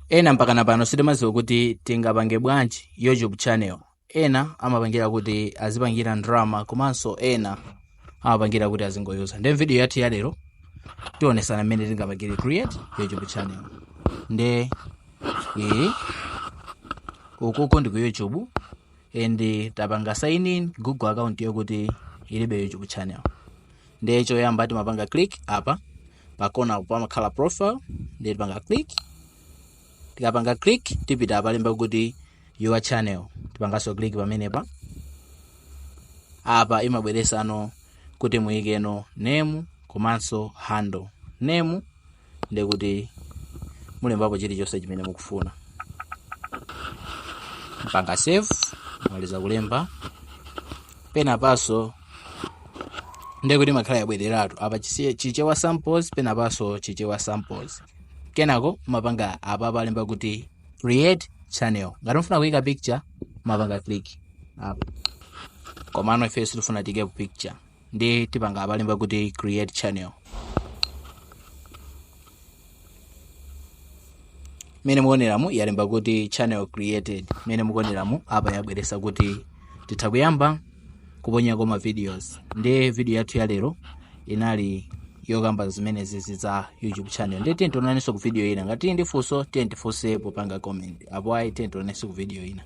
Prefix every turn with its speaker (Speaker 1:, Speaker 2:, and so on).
Speaker 1: ena mpaka na pano sitimadziwa kuti tingapange bwanji YouTube channel. Ena amapangira kuti azipangira drama komanso ena amapangira kuti azingoyuza. Ndi video yathu ya lero tionesana mmene tingapangire create YouTube channel. Ndi ukuko ndi ku YouTube and tapanga sign in Google account yokuti ilibe YouTube channel. Ndi choyamba timapanga click apa pakona pamakhala profile, ndi tipanga click. Tikapanga click tipita apalemba kuti your channel, tipangaso click pamenepa. Apa imabweresa ano kuti muyikeno name komanso handle. Name ndi kuti mulembapo chilichonse chimene mukufuna. Mpanga save, mwaliza kulemba. Pena paso ndi kuti makhala yabwereratu apa chichewa samples, pena paso chichewa samples. Kenako mapanga apa palemba kuti create channel. Ngati mufuna kuyika picture mapanga click apa. Komano ife sifuna tike picture. Ndi tipanga apalemba kuti create channel. Mene muoneramu yalemba kuti channel created. Mene muoneramu apa yabweresa kuti titakuyamba kuponya koma videos. Ndi video yathu ya lero inali yokamba zimene zizi za YouTube channel. Ndi tintonaneso ku video ina. Ngati ndi funso tifunse popanga comment. Apo ayi tintonaneso ku video ina.